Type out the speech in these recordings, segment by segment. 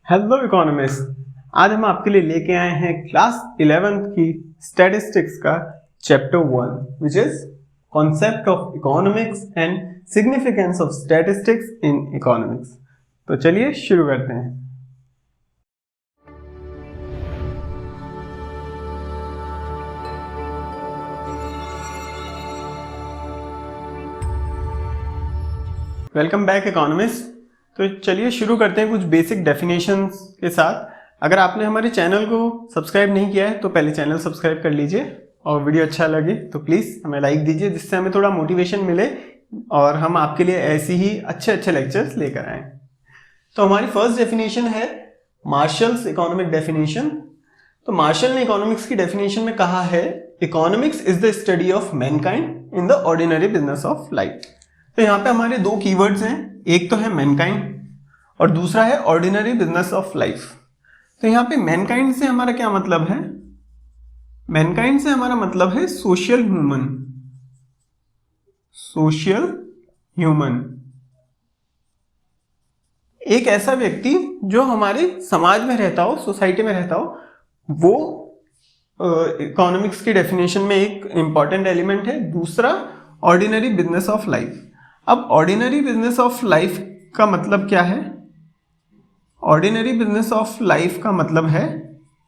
Hello economist. आज हम आपके लिए लेके आए हैं क्लास 11th की स्टैटिस्टिक्स का chapter 1 which is concept of economics and significance of statistics in economics. तो चलिए शुरू करते हैं। Welcome back economist. तो चलिए शुरू करते हैं कुछ बेसिक डेफिनेशंस के साथ। अगर आपने हमारे चैनल को सब्सक्राइब नहीं किया है तो पहले चैनल सब्सक्राइब कर लीजिए और वीडियो अच्छा लगे तो प्लीज़ हमें लाइक दीजिए, जिससे हमें थोड़ा मोटिवेशन मिले और हम आपके लिए ऐसे ही अच्छे लेक्चर्स लेकर आएँ। तो हमारी फर्स्ट डेफिनेशन है मार्शल्स इकोनॉमिक डेफिनेशन। तो मार्शल ने इकोनॉमिक्स की डेफिनेशन में कहा है, economics is the study of Mankind in the ordinary business of life. तो यहाँ पे हमारे दो कीवर्ड्स हैं, एक तो है मैनकाइंड और दूसरा है ऑर्डिनरी बिजनेस ऑफ लाइफ। तो यहाँ पे मैनकाइंड से हमारा क्या मतलब है? मैनकाइंड से हमारा मतलब है सोशल ह्यूमन। सोशल ह्यूमन एक ऐसा व्यक्ति जो हमारे समाज में रहता हो, सोसाइटी में रहता हो, वो इकोनॉमिक्स की डेफिनेशन में एक इंपॉर्टेंट एलिमेंट है। दूसरा ऑर्डिनरी बिजनेस ऑफ लाइफ। अब ऑर्डिनरी बिजनेस ऑफ लाइफ का मतलब क्या है? ऑर्डिनरी बिजनेस ऑफ लाइफ का मतलब है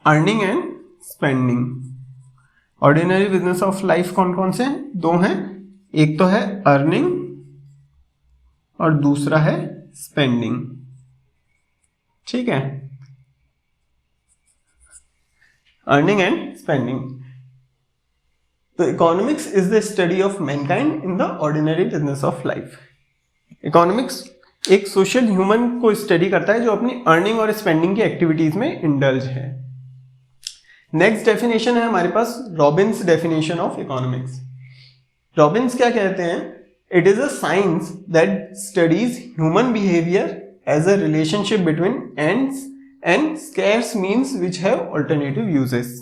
earning and spending. Ordinary business of life कौन कौन से हैं? दो हैं, एक तो है अर्निंग और दूसरा है स्पेंडिंग। ठीक है, अर्निंग एंड स्पेंडिंग। तो economics is the study of Mankind in the ordinary business of life. Economics एक सोशल ह्यूमन को स्टडी करता है जो अपनी अर्निंग और स्पेंडिंग की एक्टिविटीज में इंडल्ज है। नेक्स्ट डेफिनेशन है हमारे पास Robbins definition of economics. Robbins क्या कहते हैं? It is a science that studies human behaviour as a relationship between ends and scarce means which have alternative uses.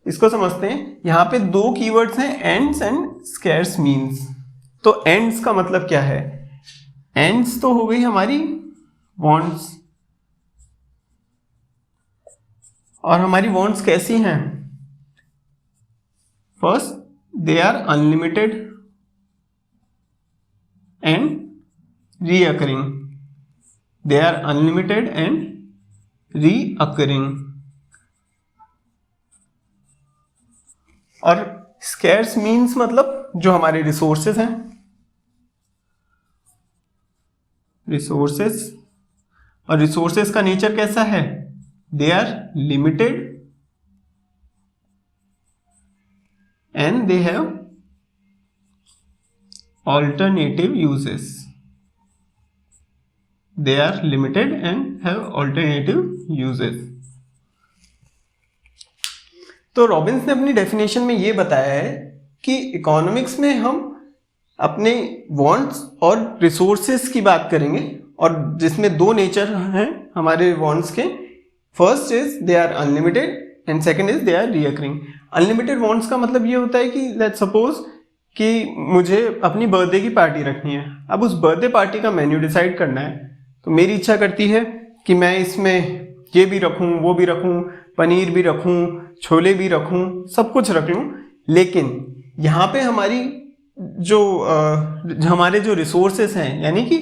इसको समझते हैं। यहाँ पे दो कीवर्ड्स हैं, एंड्स एंड स्कैर्स मीन्स। तो एंड्स का मतलब क्या है? एंड्स तो हो गई हमारी वांट्स, और हमारी वांट्स कैसी हैं? First, they are unlimited and recurring. They are unlimited and recurring. और स्कैर्स मीन्स मतलब जो हमारे रिसोर्सेस हैं, रिसोर्सेस। और रिसोर्सेस का नेचर कैसा है? They are limited and they have alternative uses. They are limited and have alternative uses. तो रॉबिन्स ने अपनी डेफिनेशन में ये बताया है कि इकोनॉमिक्स में हम अपने वांट्स और रिसोर्सेस की बात करेंगे, और जिसमें दो नेचर हैं हमारे वांट्स के। First is they are unlimited and second is they are recurring. Unlimited wants का मतलब ये होता है कि लेट्स सपोज कि मुझे अपनी बर्थडे की पार्टी रखनी है। अब उस बर्थडे पार्टी का मेन्यू डिसाइड करना है, तो मेरी इच्छा करती है कि मैं इसमें ये भी रखूँ, वो भी रखूँ, पनीर भी रखूँ, छोले भी रखूँ, सब कुछ रख लूँ। लेकिन यहाँ पे हमारी हमारे जो रिसोर्सेस हैं, यानी कि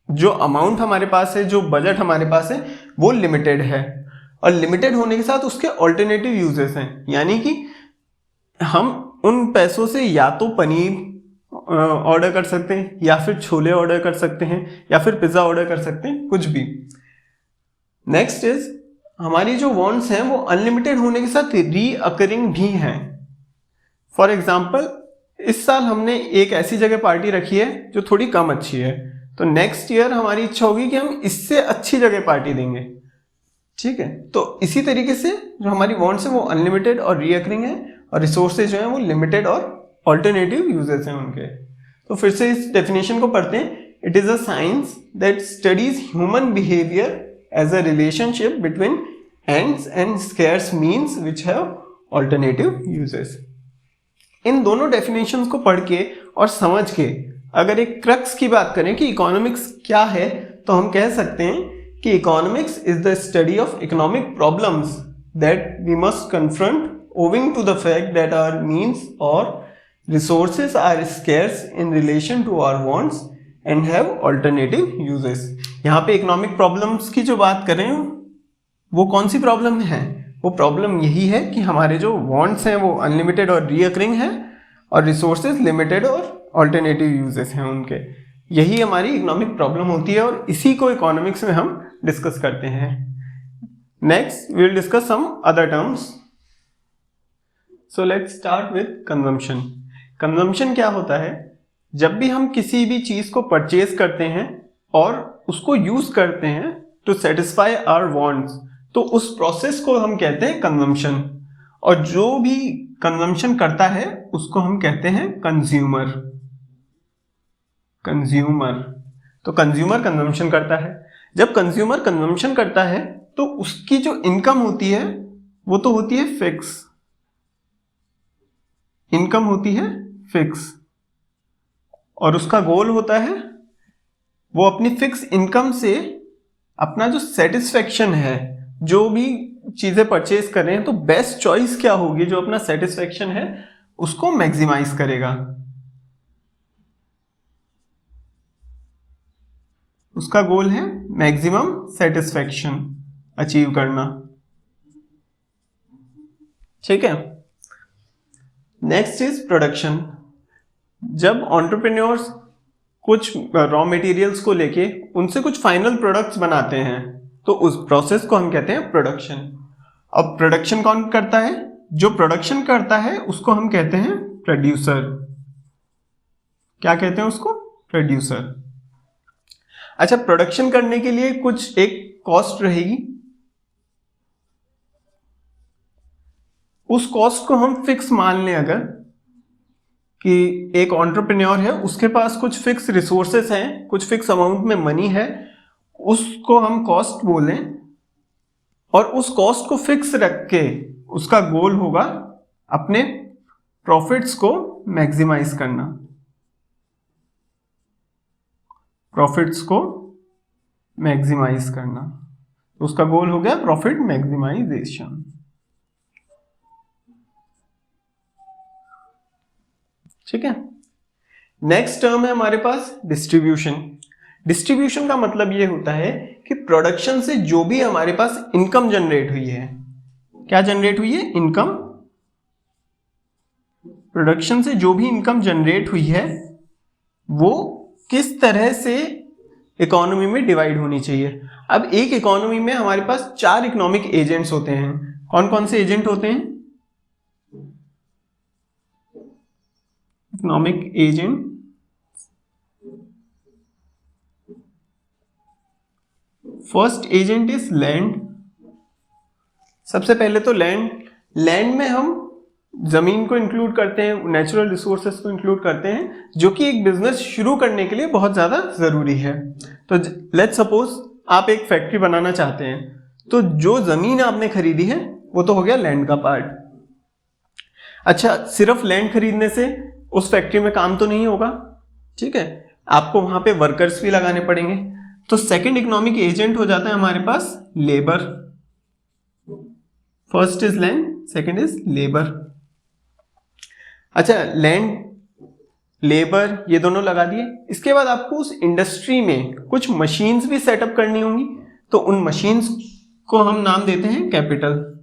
जो अमाउंट हमारे पास है, जो बजट हमारे पास है, वो लिमिटेड है। और लिमिटेड होने के साथ उसके ऑल्टरनेटिव यूजेस हैं, यानी कि हम उन पैसों से या तो पनीर ऑर्डर कर सकते हैं, या फिर छोले ऑर्डर कर सकते हैं, या फिर पिज़्ज़ा ऑर्डर कर सकते हैं, कुछ भी। नेक्स्ट इज हमारी जो वांट्स हैं वो अनलिमिटेड होने के साथ रीअकरिंग भी हैं। फॉर एग्जाम्पल, इस साल हमने एक ऐसी जगह पार्टी रखी है जो थोड़ी कम अच्छी है, तो नेक्स्ट ईयर हमारी इच्छा होगी कि हम इससे अच्छी जगह पार्टी देंगे। ठीक है, तो इसी तरीके से जो हमारी वांट्स हैं वो अनलिमिटेड और रीअकरिंग है, और रिसोर्सेज जो हैं वो लिमिटेड और ऑल्टरनेटिव यूजेस हैं उनके। तो फिर से इस डेफिनेशन को पढ़ते हैं। It is a science that studies human behaviour as a relationship between ends and scarce means which have alternative uses. इन दोनों डेफिनेशंस को पढ़ के और समझ के अगर एक क्रक्स की बात करें कि इकोनॉमिक्स क्या है, तो हम कह सकते हैं कि economics is the study of economic problems that we must confront owing to the fact that our means or resources are scarce in relation to our wants and have alternative uses. यहाँ पे economic problems की जो बात कर रहे हैं वो कौन सी प्रॉब्लम है? वो प्रॉब्लम यही है कि हमारे जो वांट्स हैं वो अनलिमिटेड और रीअकरिंग हैं और रिसोर्सेज लिमिटेड और अल्टरनेटिव यूजेस हैं उनके। यही हमारी इकोनॉमिक प्रॉब्लम होती है और इसी को इकोनॉमिक्स में हम डिस्कस करते हैं। Next we will discuss some other terms. So let's start with consumption. Consumption क्या होता है? जब भी हम किसी भी चीज को परचेज करते हैं और उसको यूज करते हैं टू सेटिस्फाई आवर वांट्स, तो उस प्रोसेस को हम कहते हैं कंजम्पशन। और जो भी कंजम्पशन करता है उसको हम कहते हैं कंज्यूमर। तो कंज्यूमर कंजम्पशन करता है। जब कंज्यूमर कंजम्पशन करता है तो उसकी जो इनकम होती है वो तो होती है फिक्स। इनकम होती है फिक्स और उसका गोल होता है वो अपनी फिक्स इनकम से अपना जो सेटिस्फेक्शन है, जो भी चीजें परचेज कर रहे हैं, तो बेस्ट चॉइस क्या होगी जो अपना सेटिस्फेक्शन है उसको मैक्सिमाइज करेगा। उसका गोल है मैक्सिमम सेटिस्फेक्शन अचीव करना। ठीक है। Next is production. जब एंटरप्रेन्योर्स कुछ रॉ मटेरियल्स को लेके उनसे कुछ फाइनल प्रोडक्ट्स बनाते हैं तो उस प्रोसेस को हम कहते हैं प्रोडक्शन। अब प्रोडक्शन कौन करता है? जो प्रोडक्शन करता है उसको हम कहते हैं प्रोड्यूसर। क्या कहते हैं उसको? प्रोड्यूसर। अच्छा, प्रोडक्शन करने के लिए कुछ एक कॉस्ट रहेगी, उस कॉस्ट को हम फिक्स मान लें। अगर कि एक एंटरप्रेन्योर है, उसके पास कुछ फिक्स रिसोर्सेस हैं, कुछ फिक्स अमाउंट में मनी है, उसको हम कॉस्ट बोलें और उस कॉस्ट को फिक्स रख के उसका गोल होगा अपने प्रॉफिट्स को मैक्सिमाइज करना। प्रॉफिट्स को मैक्सिमाइज करना, उसका गोल हो गया प्रॉफिट मैक्सिमाइजेशन। ठीक है। नेक्स्ट टर्म है हमारे पास डिस्ट्रीब्यूशन। डिस्ट्रीब्यूशन का मतलब ये होता है कि प्रोडक्शन से जो भी हमारे पास इनकम जनरेट हुई है, क्या जनरेट हुई है? इनकम। प्रोडक्शन से जो भी इनकम जनरेट हुई है वो किस तरह से इकोनॉमी में डिवाइड होनी चाहिए। अब एक इकोनॉमी में हमारे पास 4 इकोनॉमिक एजेंट्स होते हैं। कौन कौन से एजेंट होते हैं? Economic agent. First agent is land. सबसे पहले तो लैंड में हम जमीन को इंक्लूड करते हैं, नेचुरल रिसोर्सेस को इंक्लूड करते हैं, जो कि एक बिजनेस शुरू करने के लिए बहुत ज्यादा जरूरी है। तो लेट्स सपोज आप एक फैक्ट्री बनाना चाहते हैं, तो जो जमीन आपने खरीदी है वो तो हो गया लैंड का पार्ट। अच्छा, सिर्फ लैंड खरीदने से उस फैक्ट्री में काम तो नहीं होगा, ठीक है, आपको वहां पे वर्कर्स भी लगाने पड़ेंगे। तो सेकंड इकोनॉमिक एजेंट हो जाता है हमारे पास labour. First is land, second is labour. अच्छा, लैंड लेबर ये दोनों लगा दिए। इसके बाद आपको उस इंडस्ट्री में कुछ मशीन्स भी सेटअप करनी होंगी, तो उन मशीन्स को हम नाम देते हैं कैपिटल।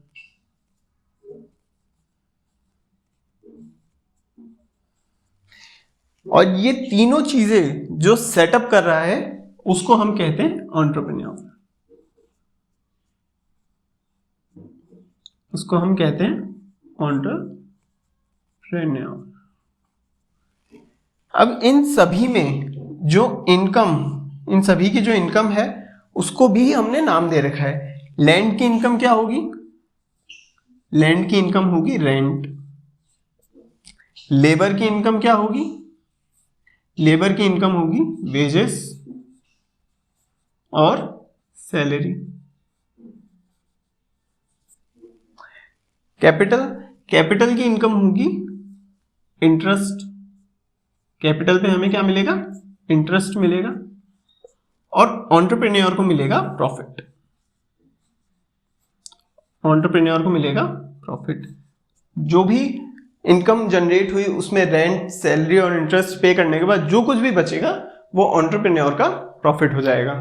और ये तीनों चीजें जो सेटअप कर रहा है उसको हम कहते हैं एंटरप्रेन्योर। उसको हम कहते हैं एंटरप्रेन्योर। अब इन सभी में जो इनकम, इन सभी की जो इनकम है उसको भी हमने नाम दे रखा है। लैंड की इनकम क्या होगी? लैंड की इनकम होगी रेंट। लेबर की इनकम क्या होगी? लेबर की इनकम होगी वेजेस और सैलरी। कैपिटल की इनकम होगी इंटरेस्ट। कैपिटल पे हमें क्या मिलेगा? इंटरेस्ट मिलेगा। और एंटरप्रेन्योर को मिलेगा प्रॉफिट। एंटरप्रेन्योर को मिलेगा प्रॉफिट। जो भी इनकम जनरेट हुई उसमें रेंट, सैलरी और इंटरेस्ट पे करने के बाद जो कुछ भी बचेगा वो एंटरप्रेन्योर का प्रॉफिट हो जाएगा।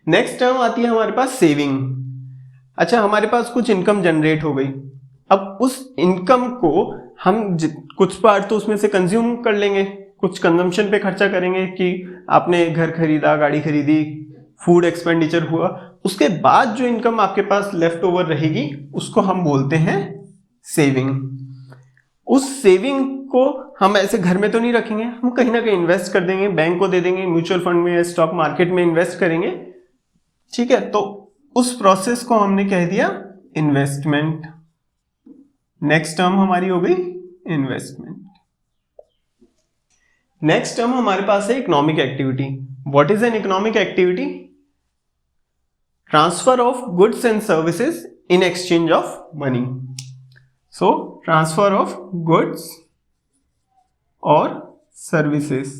नेक्स्ट टर्म आती है हमारे पास सेविंग। अच्छा, हमारे पास कुछ इनकम जनरेट हो गई, अब उस इनकम को हम कुछ पार्ट तो उसमें से कंज्यूम कर लेंगे, कुछ कंजम्पशन पे खर्चा करेंगे कि आपने घर खरीदा, गाड़ी खरीदी, फूड एक्सपेंडिचर हुआ। उसके बाद जो इनकम आपके पास लेफ्ट ओवर रहेगी उसको हम बोलते हैं सेविंग। उस सेविंग को हम ऐसे घर में तो नहीं रखेंगे, हम कहीं ना कहीं इन्वेस्ट कर देंगे, बैंक को दे देंगे, म्यूचुअल फंड में, स्टॉक मार्केट में इन्वेस्ट करेंगे। ठीक है, तो उस प्रोसेस को हमने कह दिया इन्वेस्टमेंट। नेक्स्ट टर्म हमारी हो गई इन्वेस्टमेंट। नेक्स्ट टर्म हमारे पास है economic activity. What is an economic activity? Transfer of goods and services in exchange of money. So transfer of goods और services,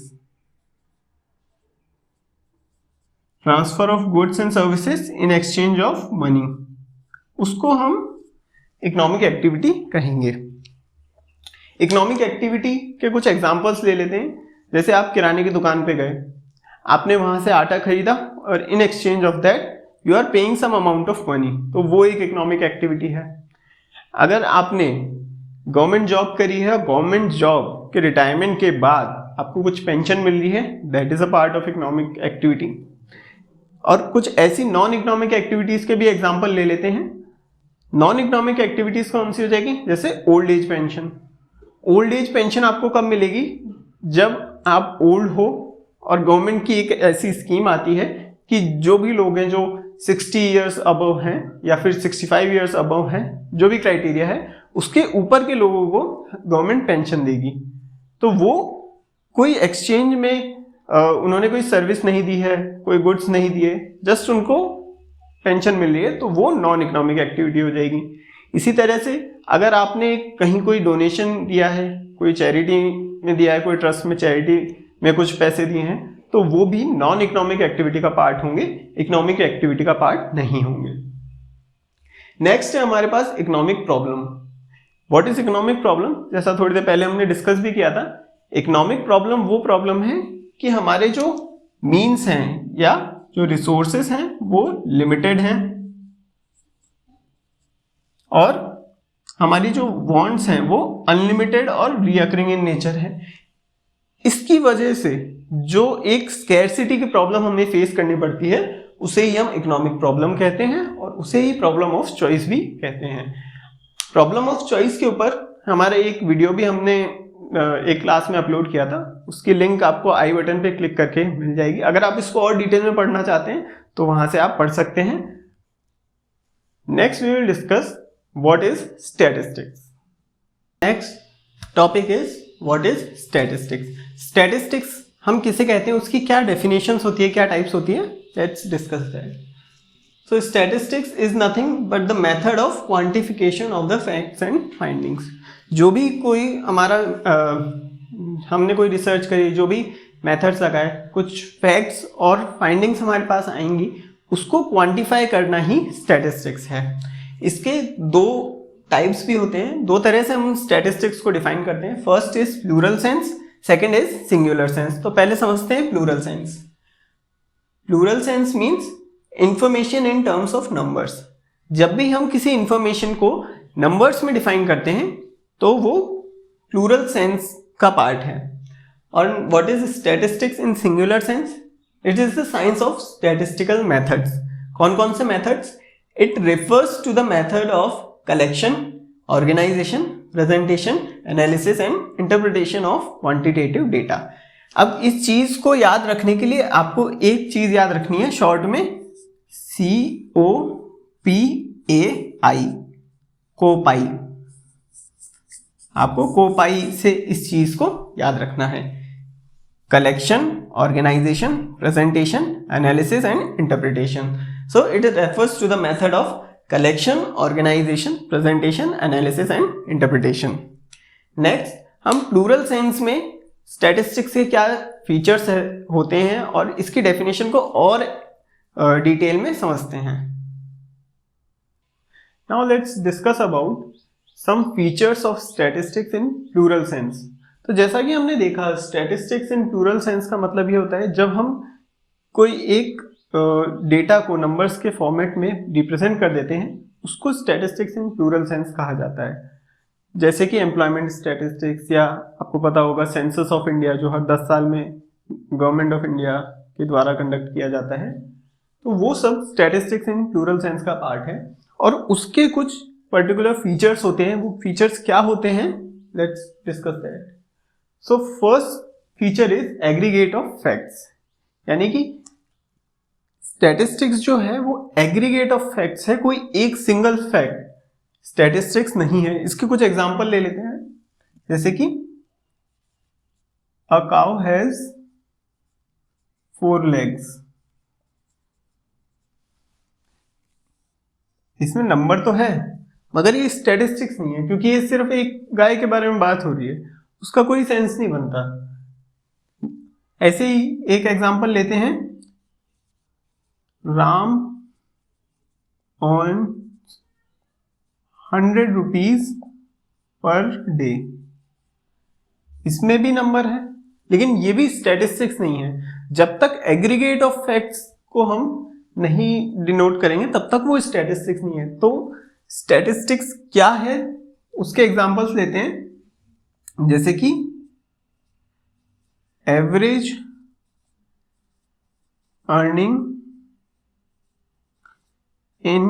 transfer of goods and services in exchange of money, उसको हम economic activity कहेंगे। Economic activity के कुछ examples ले लेते हैं। जैसे आप किराने की दुकान पे गए, आपने वहां से आटा खरीदा और in exchange of that you are paying some amount of money, तो वो एक इकोनॉमिक एक्टिविटी है। अगर आपने गवर्नमेंट जॉब करी है, गवर्नमेंट जॉब के रिटायरमेंट के बाद आपको कुछ पेंशन मिल रही है, that is a part of economic activity. और कुछ ऐसी नॉन इकोनॉमिक एक्टिविटीज के भी एग्जांपल ले लेते हैं। नॉन इकोनॉमिक एक्टिविटीज कौन सी हो जाएगी? जैसे old age pension. Old age pension आपको कब मिलेगी? जब आप ओल्ड हो और गवर्नमेंट की एक ऐसी स्कीम आती है कि जो भी लोग हैं जो 60 ईयर्स अबव हैं या फिर 65 ईयर्स अबव हैं, जो भी क्राइटेरिया है, उसके ऊपर के लोगों को गवर्नमेंट पेंशन देगी। तो वो कोई एक्सचेंज में उन्होंने कोई सर्विस नहीं दी है, कोई गुड्स नहीं दिए, जस्ट उनको पेंशन मिल रही है, तो वो नॉन इकोनॉमिक एक्टिविटी हो जाएगी। इसी तरह से अगर आपने कहीं कोई डोनेशन दिया है, कोई चैरिटी में दिया है, कोई ट्रस्ट में चैरिटी में कुछ पैसे दिए हैं, तो वो भी नॉन इकोनॉमिक एक्टिविटी का पार्ट होंगे, इकोनॉमिक एक्टिविटी का पार्ट नहीं होंगे। नेक्स्ट है हमारे पास economic problem. What is economic problem? जैसा थोड़ी देर पहले हमने डिस्कस भी किया था, इकोनॉमिक प्रॉब्लम वो प्रॉब्लम है कि हमारे जो मीन्स हैं या जो रिसोर्सेस हैं वो लिमिटेड हैं और हमारी जो वांट्स हैं वो अनलिमिटेड और रिकरिंग इन नेचर है। इसकी वजह से जो एक स्कैरसिटी की प्रॉब्लम हमें फेस करनी पड़ती है उसे ही हम इकोनॉमिक प्रॉब्लम कहते हैं और उसे ही प्रॉब्लम ऑफ चॉइस भी कहते हैं। प्रॉब्लम ऑफ चॉइस के ऊपर हमारा एक वीडियो भी हमने एक क्लास में अपलोड किया था, उसकी लिंक आपको आई बटन पे क्लिक करके मिल जाएगी। अगर आप इसको और डिटेल में पढ़ना चाहते हैं तो वहां से आप पढ़ सकते हैं। Next we will discuss what is statistics. Next topic is what is statistics. Statistics हम किसे कहते हैं, उसकी क्या डेफिनेशंस होती है, क्या टाइप्स होती है, let's discuss that. So statistics is nothing but the method of quantification of the facts and findings. जो भी कोई हमारा हमने कोई रिसर्च करी, जो भी मेथड्स लगाए, कुछ फैक्ट्स और फाइंडिंग्स हमारे पास आएंगी, उसको क्वांटिफाई करना ही स्टैटिस्टिक्स है। इसके दो टाइप्स भी होते हैं, दो तरह से हम स्टैटिस्टिक्स को डिफाइन करते हैं। First is plural sense, second is singular sense. तो पहले समझते हैं plural sense. Plural sense means information in terms of numbers. जब भी हम किसी इंफॉर्मेशन को नंबर्स में डिफाइन करते हैं तो वो प्लूरल सेंस का पार्ट है। और what is statistics in singular sense? It is the science of statistical methods. कौन कौन से methods? It refers to the method of collection, organisation, presentation, analysis and interpretation of quantitative data. अब इस चीज को याद रखने के लिए आपको एक चीज याद रखनी है शॉर्ट में, COPAI, कोपाई। आपको कोपाई से इस चीज को याद रखना है। Collection, organisation, presentation, analysis and interpretation. So it refers to the method of collection, organisation, presentation, analysis and interpretation. Next हम प्लूरल सेंस में स्टैटिस्टिक्स के क्या फीचर्स होते हैं और इसकी डेफिनेशन को और डिटेल में समझते हैं। Now let's discuss about some features of statistics in plural sense. तो जैसा कि हमने देखा, स्टैटिस्टिक्स इन प्लूरल सेंस का मतलब ये होता है जब हम कोई एक डेटा को नंबर्स के फॉर्मेट में रिप्रेजेंट कर देते हैं, उसको स्टैटिस्टिक्स इन प्लूरल सेंस कहा जाता है। जैसे कि एम्प्लॉयमेंट स्टैटिस्टिक्स, या आपको पता होगा सेंसस ऑफ इंडिया जो हर 10 साल में गवर्नमेंट ऑफ इंडिया के द्वारा कंडक्ट किया जाता है, तो वो सब स्टैटिस्टिक्स इन प्लूरल सेंस का पार्ट है। और उसके कुछ पर्टिकुलर फीचर्स होते हैं। वो फीचर्स क्या होते हैं, let's discuss that. So first feature is aggregate of facts, यानी कि स्टैटिस्टिक्स जो है वो एग्रीगेट ऑफ फैक्ट्स है, कोई एक सिंगल फैक्ट स्टैटिस्टिक्स नहीं है। इसके कुछ एग्जांपल ले लेते हैं, जैसे कि अ काउ हैज 4 legs। इसमें नंबर तो है मगर ये स्टैटिस्टिक्स नहीं है, क्योंकि ये सिर्फ एक गाय के बारे में बात हो रही है, उसका कोई सेंस नहीं बनता। ऐसे ही एक एग्जांपल लेते हैं, Ram on 100 rupees per day. इसमें भी नंबर है लेकिन ये भी स्टैटिस्टिक्स नहीं है। जब तक एग्रीगेट ऑफ फैक्ट्स को हम नहीं डिनोट करेंगे तब तक वो स्टैटिस्टिक्स नहीं है। तो स्टैटिस्टिक्स क्या है उसके एग्जांपल्स लेते हैं, जैसे कि average earning in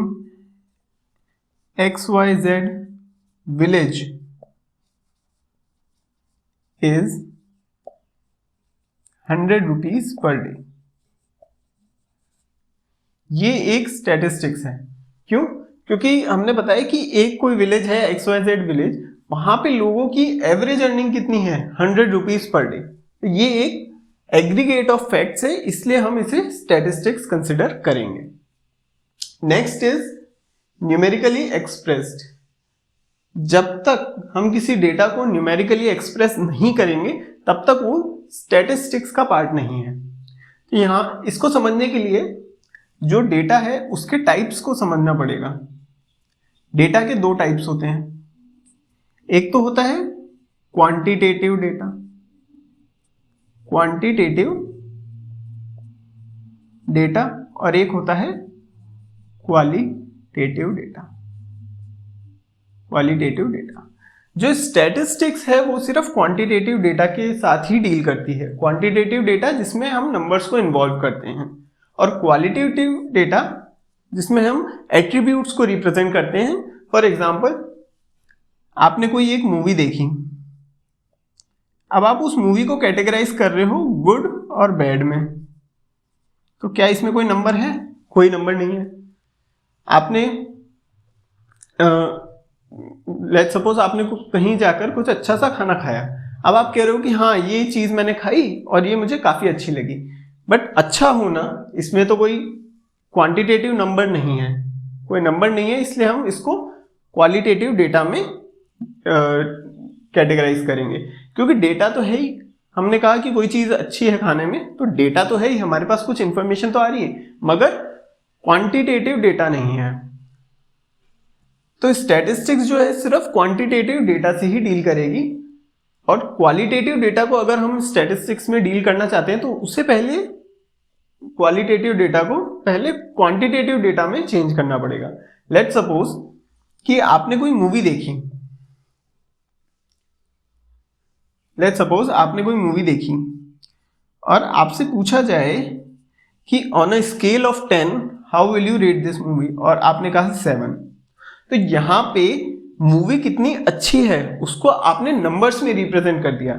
XYZ village is 100 rupees per day. ये एक स्टैटिस्टिक्स है। क्यों? क्योंकि हमने बताया कि एक कोई विलेज है XYZ विलेज, वहां पे लोगों की एवरेज अर्निंग कितनी है, 100 rupees पर डे। तो ये एक एग्रीगेट ऑफ फैक्ट्स है, इसलिए हम इसे स्टैटिस्टिक्स कंसिडर करेंगे। Next is numerically expressed. जब तक हम किसी डेटा को न्यूमेरिकली एक्सप्रेस नहीं करेंगे तब तक वो स्टैटिस्टिक्स का पार्ट नहीं है। तो यहां इसको समझने के लिए जो डेटा है उसके टाइप्स को समझना पड़ेगा। डेटा के 2 टाइप्स होते हैं, एक तो होता है क्वांटिटेटिव डेटा, क्वांटिटेटिव डेटा, और एक होता है क्वालिटेटिव डेटा। क्वालिटेटिव डेटा जो स्टैटिस्टिक्स है वो सिर्फ क्वांटिटेटिव डेटा के साथ ही डील करती है। क्वांटिटेटिव डेटा जिसमें हम नंबर्स को इन्वॉल्व करते हैं, और क्वालिटेटिव डेटा जिसमें हम एट्रीब्यूट्स को रिप्रेजेंट करते हैं। फॉर एग्जाम्पल, आपने कोई एक मूवी देखी, अब आप उस मूवी को कैटेगराइज कर रहे हो गुड और बैड में, तो क्या इसमें कोई नंबर है? कोई नंबर नहीं है। आपने लेट्स सपोज आपने कहीं जाकर कुछ अच्छा सा खाना खाया, अब आप कह रहे हो कि हाँ ये चीज मैंने खाई और ये मुझे काफी अच्छी लगी, बट अच्छा होना इसमें तो कोई क्वांटिटेटिव नंबर नहीं है, कोई नंबर नहीं है, इसलिए हम इसको क्वालिटेटिव डेटा में कैटेगराइज करेंगे। क्योंकि डेटा तो है ही, हमने कहा कि कोई चीज अच्छी है खाने में, तो डेटा तो है ही, हमारे पास कुछ इंफॉर्मेशन तो आ रही है, मगर क्वांटिटेटिव डेटा नहीं है। तो स्टैटिस्टिक्स जो है सिर्फ क्वांटिटेटिव डेटा से ही डील करेगी, और क्वालिटेटिव डेटा को अगर हम स्टैटिस्टिक्स में डील करना चाहते हैं तो उससे पहले क्वालिटेटिव डेटा को पहले क्वांटिटेटिव डेटा में चेंज करना पड़ेगा। लेट्स सपोज कि आपने कोई मूवी देखी, और आपसे पूछा जाए कि on a scale of 10 how will you rate this movie, और आपने कहा 7, तो यहां पे मूवी कितनी अच्छी है उसको आपने नंबर्स में रिप्रेजेंट कर दिया,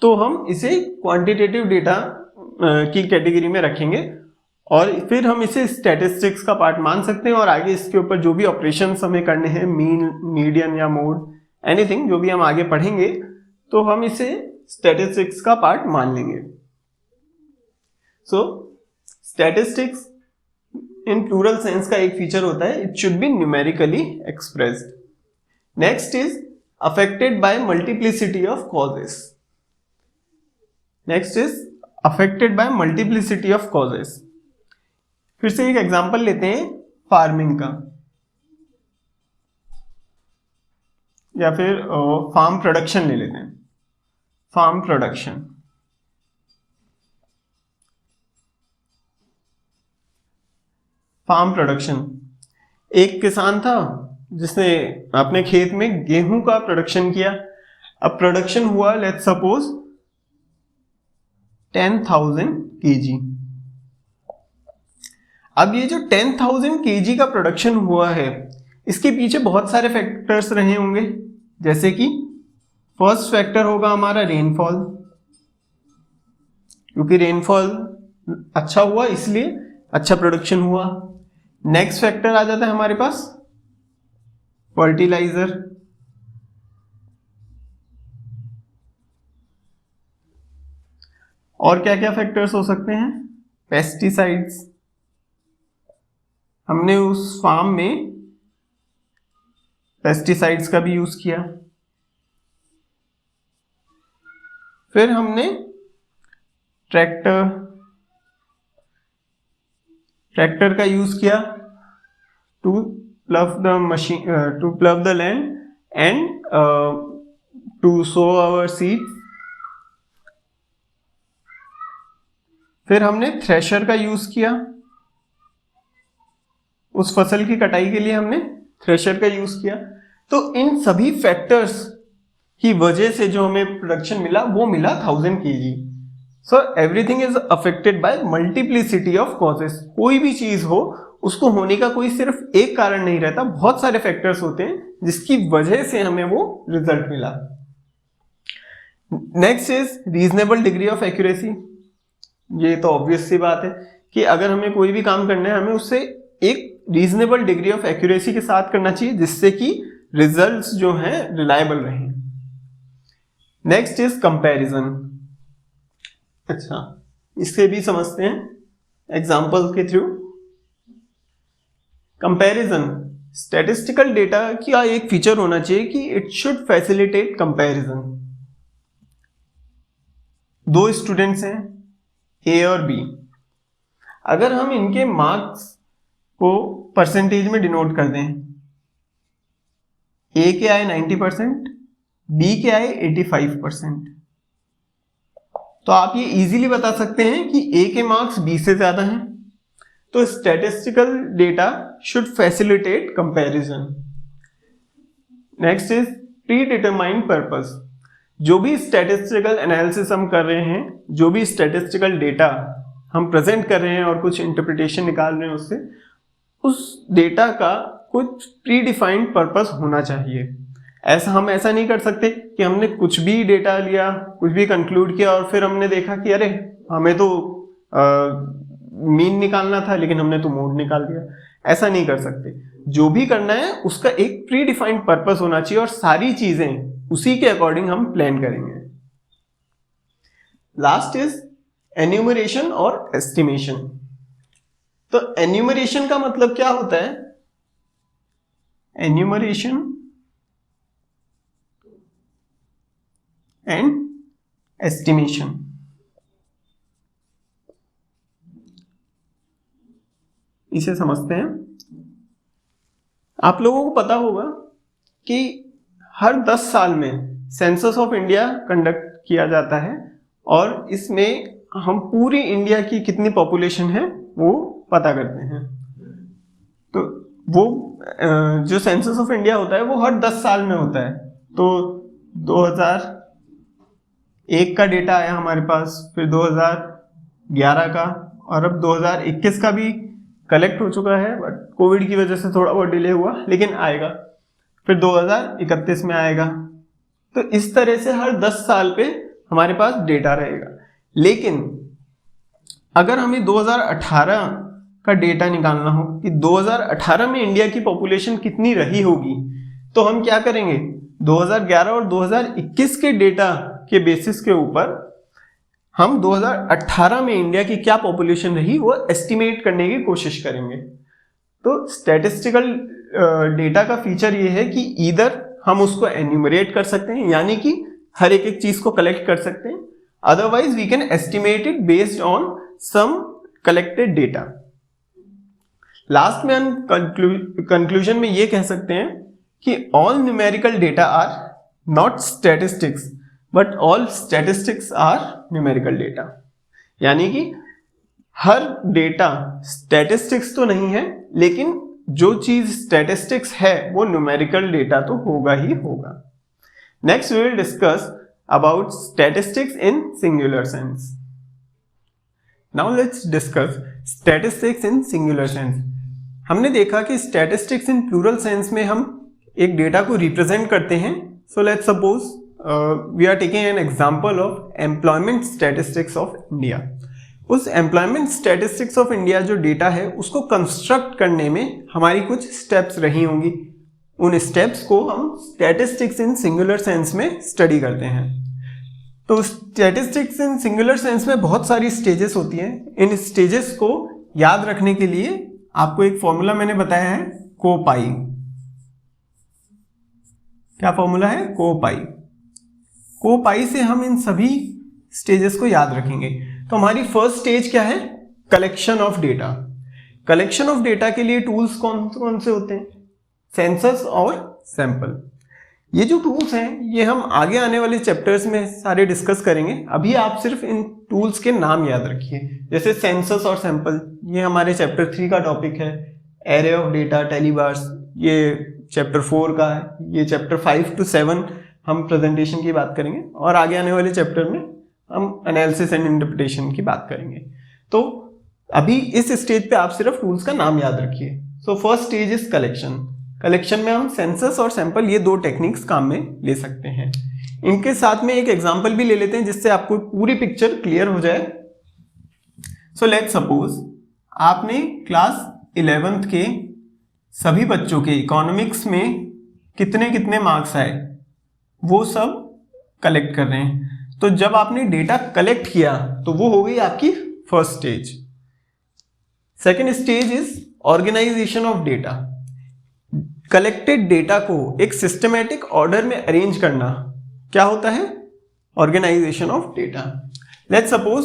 तो हम इसे क्वांटिटेटिव डेटा की कैटेगरी में रखेंगे, और फिर हम इसे स्टैटिस्टिक्स का पार्ट मान सकते हैं। और आगे इसके ऊपर जो भी ऑपरेशंस हमें करने हैं, मीन, मीडियन या मोड, एनीथिंग जो भी हम आगे पढ़ेंगे, तो हम इसे स्टैटिस्टिक्स का पार्ट मान लेंगे। सो स्टैटिस्टिक्स इन प्लूरल सेंस का एक फीचर होता है, it should be numerically expressed. Next is affected by multiplicity of causes. Next is affected by multiplicity of causes. फिर से एक एग्जांपल लेते हैं फार्मिंग का, या फिर फार्म प्रोडक्शन ले लेते हैं। फार्म प्रोडक्शन, फार्म प्रोडक्शन, एक किसान था जिसने अपने खेत में गेहूं का प्रोडक्शन किया। अब प्रोडक्शन हुआ लेट्स सपोज 10,000 kg। अब ये जो 10,000 kg का प्रोडक्शन हुआ है, इसके पीछे बहुत सारे फैक्टर्स रहे होंगे, जैसे कि फर्स्ट फैक्टर होगा हमारा रेनफॉल, क्योंकि रेनफॉल अच्छा हुआ इसलिए अच्छा प्रोडक्शन हुआ। नेक्स्ट फैक्टर आ जाता है हमारे पास फर्टिलाइजर, और क्या क्या फैक्टर्स हो सकते हैं, पेस्टिसाइड्स, हमने उस फार्म में पेस्टिसाइड्स का भी यूज किया। फिर हमने ट्रैक्टर का यूज किया to plough the machine, to plough the land and to sow our seeds. फिर हमने थ्रेशर का यूज किया, उस फसल की कटाई के लिए हमने थ्रेशर का यूज किया। तो इन सभी फैक्टर्स की वजह से जो हमें प्रोडक्शन मिला वो मिला 1000 kg। So everything is affected by multiplicity of causes. कोई भी चीज हो उसको होने का कोई सिर्फ एक कारण नहीं रहता, बहुत सारे फैक्टर्स होते हैं जिसकी वजह से हमें वो रिजल्ट मिला। Next is reasonable degree of accuracy. ये तो ऑब्वियस सी बात है कि अगर हमें कोई भी काम करना है हमें उससे एक रीजनेबल डिग्री ऑफ एक्यूरेसी के साथ करना चाहिए, जिससे कि रिजल्ट्स जो हैं रिलायबल रहें। Next is comparison. अच्छा, इससे भी समझते हैं एग्जांपल के थ्रू। कंपैरिजन, स्टैटिस्टिकल डेटा का एक फीचर होना चाहिए कि इट शुड फैसिलिटेट कंपैरिजन। दो स्टूडेंट्स हैं ए और बी, अगर हम इनके मार्क्स को परसेंटेज में डिनोट कर दें, ए के आए 90%, बी के आए 85%, तो आप ये इजीली बता सकते हैं कि ए के मार्क्स बी से ज्यादा हैं। तो statistical data should facilitate comparison. Next is pre determined purpose. जो भी स्टैटिस्टिकल एनालिसिस हम कर रहे हैं, जो भी स्टैटिस्टिकल डेटा हम प्रेजेंट कर रहे हैं और कुछ इंटरप्रिटेशन निकाल रहे हैं उससे, उस डेटा का कुछ प्री डिफाइंड पर्पस होना चाहिए। हम ऐसा नहीं कर सकते कि हमने कुछ भी डेटा लिया, कुछ भी कंक्लूड किया और फिर हमने देखा कि अरे हमें तो मीन निकालना था लेकिन हमने तो मोड निकाल दिया। ऐसा नहीं कर सकते। जो भी करना है उसका एक प्री डिफाइंड पर्पस होना चाहिए और सारी चीजें उसी के अकॉर्डिंग हम प्लान करेंगे। लास्ट इज एन्यूमरेशन और एस्टिमेशन। तो एन्यूमरेशन का मतलब क्या होता है? Enumeration and estimation. इसे समझते हैं। आप लोगों को पता होगा कि हर 10 साल में सेंसस ऑफ इंडिया कंडक्ट किया जाता है और इसमें हम पूरी इंडिया की कितनी पॉपुलेशन है वो पता करते हैं। तो वो जो सेंसस ऑफ इंडिया होता है वो हर 10 साल में होता है। तो 2001 का डेटा आया हमारे पास, फिर 2011 का, और अब 2021 का भी कलेक्ट हो चुका है, बट कोविड की वजह से थोड़ा बहुत डिले हुआ, लेकिन आएगा। फिर 2031 में आएगा। तो इस तरह से हर 10 साल पे हमारे पास डेटा रहेगा। लेकिन अगर हमें 2018 का डेटा निकालना हो कि 2018 में इंडिया की पॉपुलेशन कितनी रही होगी, तो हम क्या करेंगे? 2011 और 2021 के डेटा के बेसिस के ऊपर हम 2018 में इंडिया की क्या पॉपुलेशन रही वो एस्टिमेट करने की कोशिश करेंगे। तो स्टैटिस्टिकल डेटा का फीचर ये है कि ईदर हम उसको एन्यूमरेट कर सकते हैं, यानी कि हर एक चीज को कलेक्ट कर सकते हैं, otherwise we can estimate it based on some collected data. Last में हम कंक्लूजन में ये कह सकते हैं कि all numerical data are not statistics but all statistics are numerical data. यानी कि हर डेटा स्टैटिस्टिक्स तो नहीं है, लेकिन जो चीज स्टैटिस्टिक्स है वो न्यूमेरिकल डेटा तो होगा ही होगा. Next we will discuss about statistics in singular sense. Now let's discuss statistics in singular sense. हमने देखा कि स्टैटिस्टिक्स इन प्लूरल सेंस में हम एक डेटा को रिप्रेजेंट करते हैं. So let's suppose we are taking an example of employment statistics of India. उस एम्प्लॉयमेंट स्टैटिस्टिक्स ऑफ इंडिया जो डेटा है उसको कंस्ट्रक्ट करने में हमारी कुछ स्टेप्स रही होंगी. उन स्टेप्स को हम स्टैटिस्टिक्स इन सिंगुलर सेंस में स्टडी करते हैं. तो स्टैटिस्टिक्स इन सिंगुलर सेंस में बहुत सारी स्टेजेस होती हैं. इन स्टेजेस को याद रखने के लिए आपको एक फॉर्मूला मैंने बताया है, कोपाई. क्या फॉर्मूला है? कोपाई. कोपाई से हम इन सभी स्टेजेस को याद रखेंगे. तो हमारी फर्स्ट स्टेज क्या है? Collection of data. Collection of data के लिए टूल्स कौन कौन से होते हैं? सेंसस और सैंपल. ये जो टूल्स हैं ये हम आगे आने वाले चैप्टर्स में सारे डिस्कस करेंगे. अभी आप सिर्फ इन टूल्स के नाम याद रखिए. जैसे सेंसस और सैंपल, ये हमारे चैप्टर 3 का टॉपिक है. एरे ऑफ डेटा, टेलीबार्स, ये चैप्टर 4 का है. ये चैप्टर 5 to 7 हम प्रेजेंटेशन की बात करेंगे और आगे आने वाले चैप्टर में हम एनालिसिस एंड इंटरप्रिटेशन की बात करेंगे. तो अभी इस स्टेज पे आप सिर्फ टूल्स का नाम याद रखिए. So first stage is collection. Collection में हम सेंसस और सैंपल, ये दो टेक्निक्स काम में ले सकते हैं. इनके साथ में एक एग्जांपल भी ले लेते हैं जिससे आपको पूरी पिक्चर क्लियर हो जाए. सो लेट्स सपोज आपने क्लास 11th के सभी बच्चों के इकोनॉमिक्स में कितने कितने मार्क्स आए वो सब कलेक्ट कर रहे हैं. तो जब आपने डेटा कलेक्ट किया तो वो हो गई आपकी first stage. Second stage is organisation of data. Collected data को एक सिस्टमैटिक ऑर्डर में अरेंज करना क्या होता है? Organisation of data. Let's suppose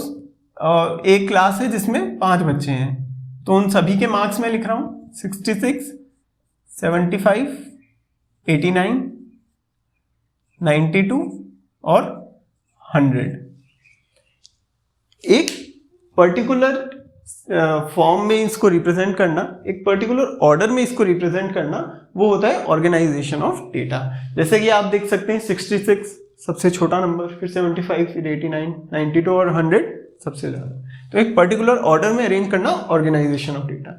एक क्लास है जिसमें 5 बच्चे हैं, तो उन सभी के मार्क्स में लिख रहा हूं 66, 75, 89, 92 और 100. एक पर्टिकुलर फॉर्म में इसको रिप्रेजेंट करना, एक पर्टिकुलर ऑर्डर में इसको रिप्रेजेंट करना, वो होता है ऑर्गेनाइजेशन ऑफ डेटा. जैसे कि आप देख सकते हैं 66 सबसे छोटा नंबर, फिर 75, फिर 89, 92 और 100 सबसे ज्यादा. तो एक पर्टिकुलर ऑर्डर में अरेंज करना organisation of data.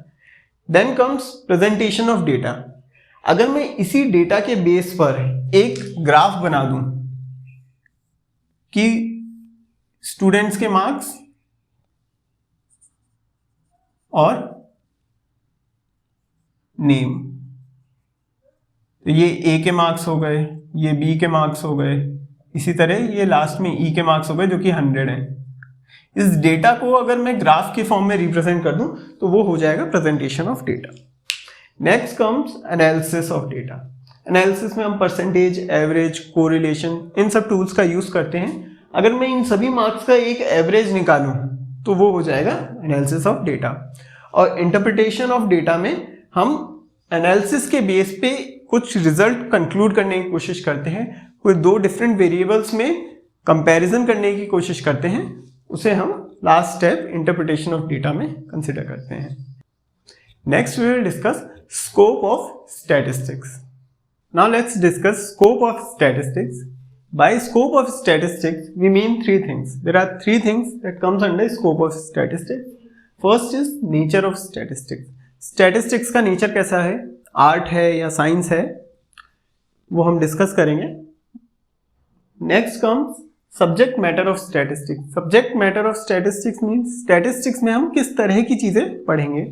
Then comes presentation of data. अगर मैं इसी डेटा के बेस पर एक ग्राफ बना दूं कि स्टूडेंट्स के मार्क्स और नेम, तो ये ए के मार्क्स हो गए, ये बी के मार्क्स हो गए, इसी तरह ये लास्ट में ई के मार्क्स हो गए जो कि 100 है. इस डेटा को अगर मैं ग्राफ के फॉर्म में रिप्रेजेंट कर दूं तो वो हो जाएगा presentation of data. Next comes analysis of data. Analysis में हम परसेंटेज, एवरेज, कोरिलेशन, इन सब टूल्स का यूज करते हैं. अगर मैं इन सभी मार्क्स का एक एवरेज निकालूं तो वो हो जाएगा एनालिसिस ऑफ डेटा. और इंटरप्रिटेशन ऑफ डेटा में हम एनालिसिस के बेस पे कुछ रिजल्ट कंक्लूड करने की कोशिश करते हैं. कोई 2 डिफरेंट वेरिएबल्स में कंपैरिजन करने की कोशिश करते हैं, उसे हम last step interpretation of data में कंसिडर करते हैं. Next we will discuss scope of statistics. Now let's discuss scope of statistics. By scope of statistics, we mean 3 things. There are 3 things that comes under scope of statistics. First is nature of statistics. Statistics का nature कैसा है? Art है या science है? वो हम discuss करेंगे. Next comes subject matter of statistics. Subject matter of statistics means statistics में हम किस तरह की चीजें पढ़ेंगे.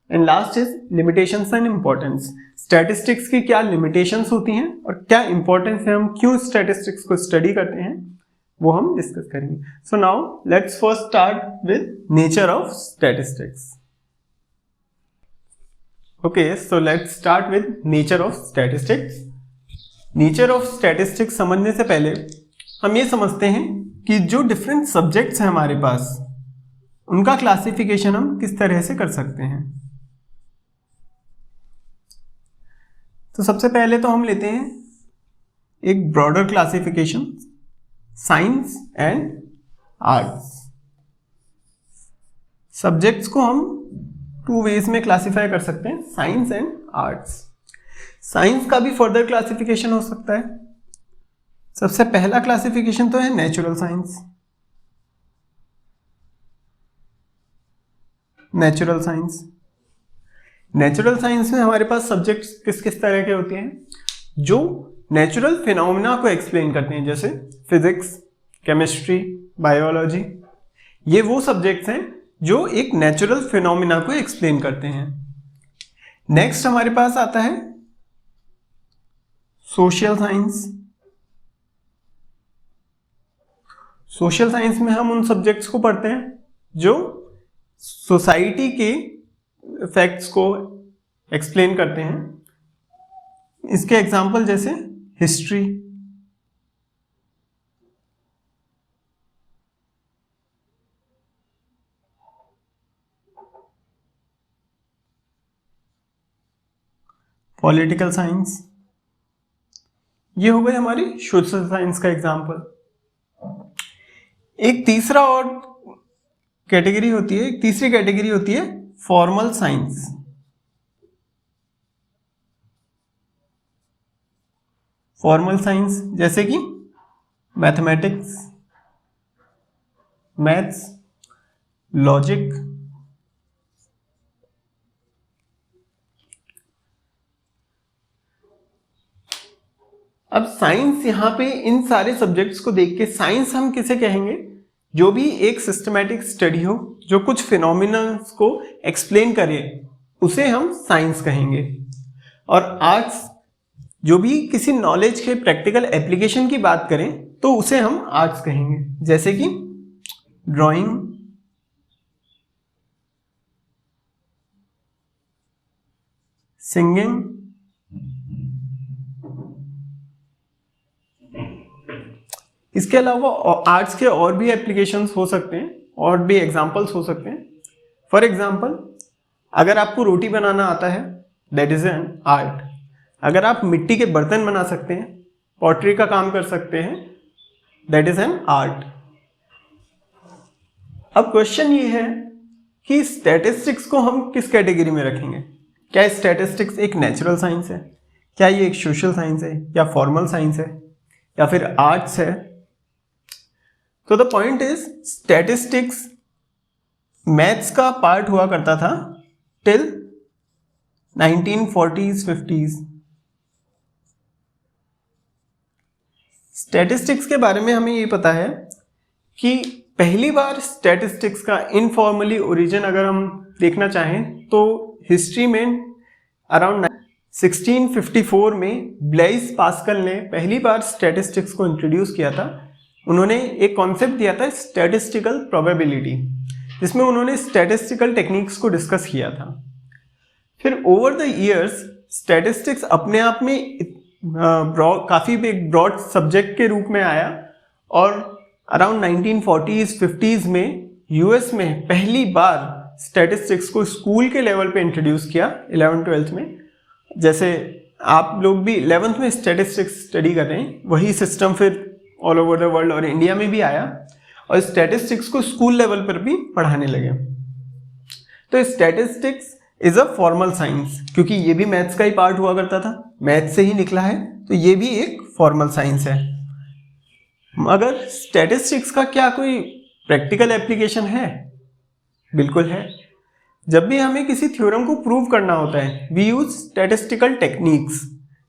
And last is limitations and importance. Statistics की क्या लिमिटेशंस होती हैं और क्या इंपॉर्टेंस है, हम क्यों स्टैटिस्टिक्स को स्टडी करते हैं, वो हम डिस्कस करेंगे. So now let's first start with nature of statistics. Okay, so let's start with nature of statistics. Nature of statistics समझने से पहले हम ये समझते हैं कि जो डिफरेंट सब्जेक्ट्स हैं हमारे पास उनका क्लासिफिकेशन हम किस तरह से कर सकते हैं। तो सबसे पहले तो हम लेते हैं एक broader classification, science and arts. Subjects को हम 2 वेज में क्लासिफाई कर सकते हैं, साइंस एंड आर्ट्स। साइंस का भी फर्दर क्लासिफिकेशन हो सकता है। सबसे पहला क्लासिफिकेशन तो है नेचुरल साइंस। नेचुरल साइंस में हमारे पास सब्जेक्ट्स किस किस तरह के होते हैं, जो नेचुरल फिनोमेना को एक्सप्लेन करते हैं, जैसे फिजिक्स, केमिस्ट्री, बायोलॉजी। ये वो सब्जेक्ट्स हैं जो एक नेचुरल फिनोमेना को एक्सप्लेन करते हैं। नेक्स्ट हमारे पास आता है सोशल साइंस। सोशल साइंस में हम उन सब्जेक्ट्स को पढ़ते हैं जो सोसाइटी के फैक्ट्स को एक्सप्लेन करते हैं। इसके एग्जाम्पल जैसे हिस्ट्री, पॉलिटिकल साइंस। ये हो गई हमारी सोशल साइंस का एग्जाम्पल। एक तीसरा और कैटेगरी होती है, एक तीसरी कैटेगरी होती है फॉर्मल साइंस। फॉर्मल साइंस जैसे कि मैथमेटिक्स, मैथ्स, लॉजिक। अब साइंस यहां पे इन सारे सब्जेक्ट्स को देख के साइंस हम किसे कहेंगे, जो भी एक सिस्टमैटिक स्टडी हो, जो कुछ फिनोमिना को एक्सप्लेन करे, उसे हम साइंस कहेंगे। और आर्ट्स जो भी किसी नॉलेज के प्रैक्टिकल एप्लीकेशन की बात करें तो उसे हम आर्ट्स कहेंगे, जैसे कि ड्राइंग, सिंगिंग, इसके अलावा आर्ट्स के और भी एप्लीकेशंस हो सकते हैं और भी एग्जांपल्स हो सकते हैं। फॉर एग्जांपल, अगर आपको रोटी बनाना आता है, दैट इज एन आर्ट। अगर आप मिट्टी के बर्तन बना सकते हैं, पॉटरी का काम कर सकते हैं, दैट इज एन आर्ट। अब क्वेश्चन ये है कि स्टैटिस्टिक्स को हम किस कैटेगरी में रखेंगे। क्या स्टैटिस्टिक्स एक नेचुरल साइंस है, क्या ये एक सोशल साइंस है, या फॉर्मल साइंस है, या फिर आर्ट्स है। तो the point is, statistics maths का पार्ट हुआ करता था टिल 1940s 50s। स्टैटिस्टिक्स के बारे में हमें ये पता है कि पहली बार स्टैटिस्टिक्स का इनफॉर्मली ओरिजिन अगर हम देखना चाहें तो हिस्ट्री में अराउंड 1654 में ब्लेइस पास्कल ने पहली बार स्टैटिस्टिक्स को इंट्रोड्यूस किया था। उन्होंने एक कॉन्सेप्ट दिया था स्टैटिस्टिकल प्रोबेबिलिटी, जिसमें उन्होंने स्टैटिस्टिकल टेक्निक्स को डिस्कस किया था। फिर ओवर द इयर्स स्टैटिस्टिक्स अपने आप में काफ़ी एक ब्रॉड सब्जेक्ट के रूप में आया और अराउंड 1940s 50s में यूएस में पहली बार स्टैटिस्टिक्स को स्कूल के लेवल पे इंट्रोड्यूस किया 11th-12th में। जैसे आप लोग भी 11th में स्टैटिस्टिक्स स्टडी कर रहे हैं, वही सिस्टम फिर ऑल ओवर द वर्ल्ड और इंडिया में भी आया और स्टैटिस्टिक्स को स्कूल लेवल पर भी पढ़ाने लगे। तो statistics is a formal science, क्योंकि ये भी मैथ्स का ही पार्ट हुआ करता था, मैथ्स से ही निकला है, तो ये भी एक फॉर्मल साइंस है। मगर स्टैटिस्टिक्स का क्या कोई प्रैक्टिकल एप्लीकेशन है? बिल्कुल है। जब भी हमें किसी थ्योरम को प्रूव करना होता है, वी यूज स्टैटिस्टिकल टेक्निक्स,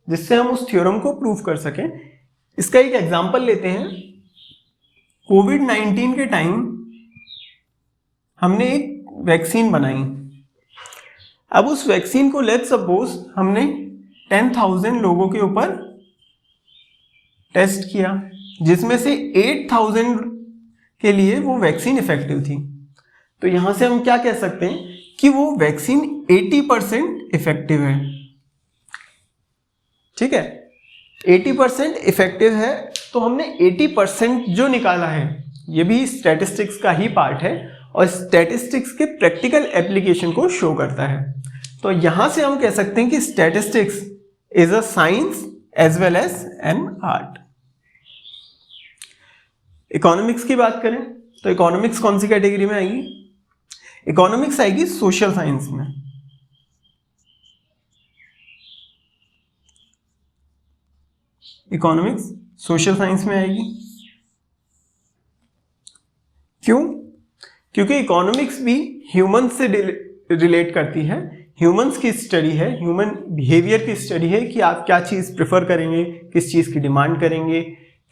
जिससे हम उस थ्योरम को प्रूव कर सकें। इसका एक एग्जांपल लेते हैं। कोविड-19 के टाइम हमने एक वैक्सीन बनाई। अब उस वैक्सीन को लेट्स सपोज हमने 10,000 लोगों के ऊपर टेस्ट किया, जिसमें से 8,000 के लिए वो वैक्सीन इफेक्टिव थी। तो यहां से हम क्या कह सकते हैं कि वो वैक्सीन 80% इफेक्टिव है। ठीक है, 80% इफेक्टिव है, तो हमने 80% जो निकाला है ये भी स्टैटिस्टिक्स का ही पार्ट है और स्टैटिस्टिक्स के प्रैक्टिकल एप्लीकेशन को शो करता है। तो यहां से हम कह सकते हैं कि statistics is a science as well as an art. Economics की बात करें तो इकोनॉमिक्स कौन सी कैटेगरी में आएगी? इकोनॉमिक्स आएगी सोशल साइंस में। इकोनॉमिक्स सोशल साइंस में आएगी। क्यों? क्योंकि इकोनॉमिक्स भी ह्यूमन से रिलेट करती है, ह्यूमंस की स्टडी है, ह्यूमन बिहेवियर की स्टडी है कि आप क्या चीज़ प्रेफर करेंगे, किस चीज़ की डिमांड करेंगे,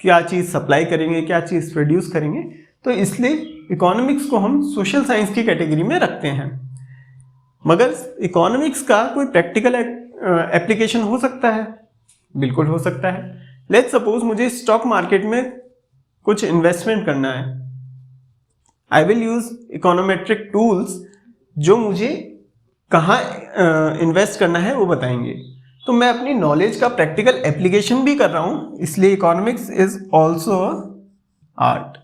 क्या चीज़ सप्लाई करेंगे, क्या चीज़ प्रोड्यूस करेंगे। तो इसलिए इकोनॉमिक्स को हम सोशल साइंस की कैटेगरी में रखते हैं। मगर इकोनॉमिक्स का कोई प्रैक्टिकल एप्लीकेशन हो सकता है? बिल्कुल हो सकता है। लेट्स सपोज मुझे स्टॉक मार्केट में कुछ इन्वेस्टमेंट करना है। I will use econometric tools जो मुझे कहाँ इन्वेस्ट करना है वो बताएंगे। तो मैं अपनी नॉलेज का प्रैक्टिकल एप्लीकेशन भी कर रहा हूं, इसलिए economics is also art.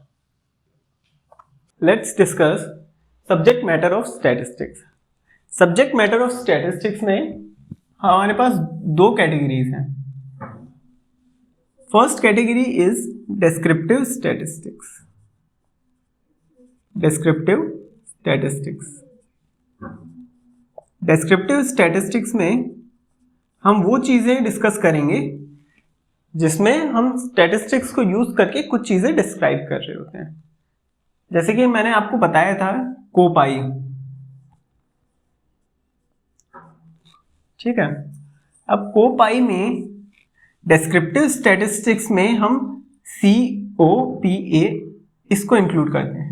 Let's discuss subject matter of statistics. Subject matter of statistics में हमारे पास दो कैटेगरीज हैं। First category is descriptive statistics. Descriptive statistics. Descriptive statistics में हम वो चीज़ें डिस्कस करेंगे जिसमें हम स्टैटिस्टिक्स को यूज करके कुछ चीज़ें डिस्क्राइब कर रहे होते हैं। जैसे कि मैंने आपको बताया था कोपाई, ठीक है। अब कोपाई में डिस्क्रिप्टिव स्टैटिस्टिक्स में हम COPA इसको इंक्लूड करते हैं।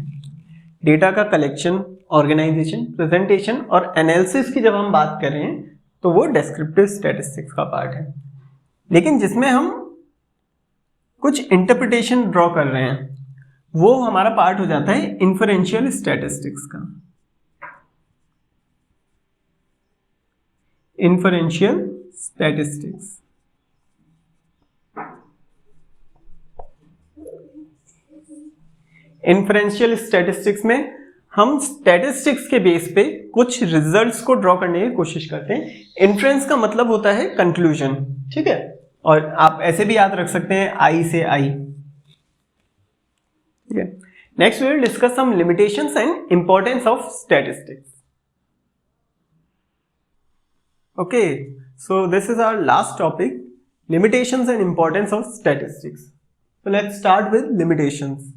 डेटा का कलेक्शन, ऑर्गेनाइजेशन, प्रेजेंटेशन और एनालिसिस की जब हम बात कर रहे हैं तो वो डिस्क्रिप्टिव स्टैटिस्टिक्स का पार्ट है। लेकिन जिसमें हम कुछ इंटरप्रिटेशन ड्रॉ कर रहे हैं वो हमारा पार्ट हो जाता है इन्फरेंशियल स्टैटिस्टिक्स का। Inferential statistics. इन्फरेंशियल स्टैटिस्टिक्स में हम स्टैटिस्टिक्स के बेस पे कुछ रिजल्ट्स को ड्रॉ करने की कोशिश करते हैं। इन्फ्रेंस का मतलब होता है कंक्लूजन, ठीक है। और आप ऐसे भी याद रख सकते हैं आई से आई, ठीक है। Next we will discuss some limitations and importance of statistics. Okay, so this is our last topic, limitations and importance of statistics. So let's start with limitations.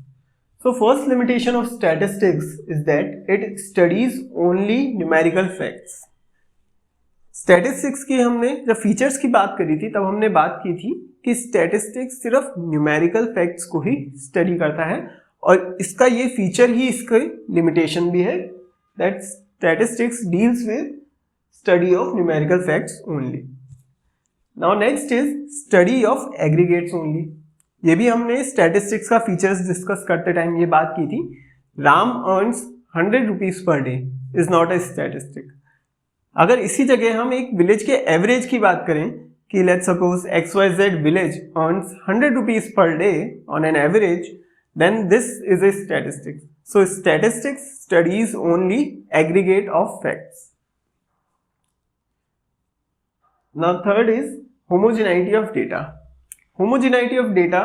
So first limitation of statistics is that it studies only numerical facts. Statistics की हमने जब features की बात करी थी तब हमने बात की थी कि statistics सिर्फ numerical facts को ही स्टडी करता है और इसका ये फीचर ही इसका लिमिटेशन भी है that statistics deals with study of numerical facts only. Now next is study of aggregates only. ये भी हमने स्टैटिस्टिक्स का फीचर्स डिस्कस करते टाइम ये बात की थी। Ram earns 100 rupees per day is not a statistic. अगर इसी जगह हम एक विलेज के एवरेज की बात करें कि let's suppose XYZ village earns 100 rupees per day on an average, then this is a statistic. So statistics studies only aggregate of facts. Now third is homogeneity of data. Homogeneity of data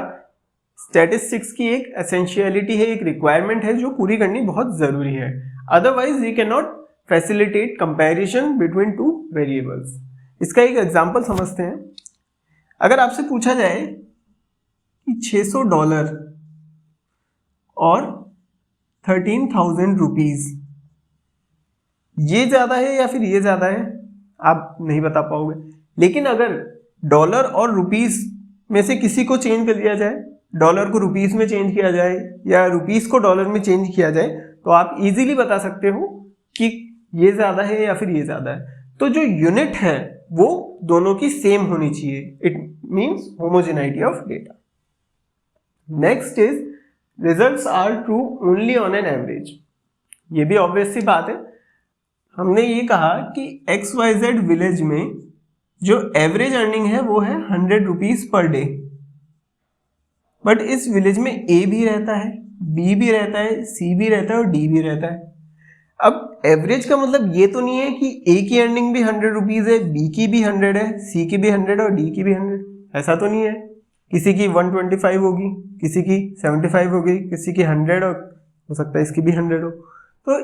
statistics की एक essentiality है, एक requirement है जो पूरी करनी बहुत जरूरी है। Otherwise we can not facilitate comparison between two variables. इसका एक एग्जांपल समझते हैं। अगर आपसे पूछा जाए कि $600 और 13,000 रुपीज ये ज्यादा है या फिर ये ज्यादा है, आप नहीं बता पाओगे। लेकिन अगर डॉलर और रुपीस में से किसी को चेंज कर दिया जाए, डॉलर को रुपीस में चेंज किया जाए या रुपीस को डॉलर में चेंज किया जाए, तो आप इजीली बता सकते हो कि ये ज्यादा है या फिर ये ज्यादा है। तो जो यूनिट है वो दोनों की सेम होनी चाहिए। It means homogeneity of data. Next is results are true only on an average. ये भी ऑब्वियस सी बात है। हमने ये कहा कि XYZ विलेज में जो एवरेज अर्निंग है वो है 100 रुपीज पर डे, बट इस विलेज में A भी रहता है, बी भी रहता है, सी भी रहता है और डी भी रहता है। अब एवरेज का मतलब ये तो नहीं है कि ए की अर्निंग भी 100 रुपीज़ है, बी की भी 100 है, सी की भी 100 और डी की भी 100, ऐसा तो नहीं है। किसी की 125 होगी, किसी की 75 होगी, किसी की 100 और हो सकता है इसकी भी 100 हो। तो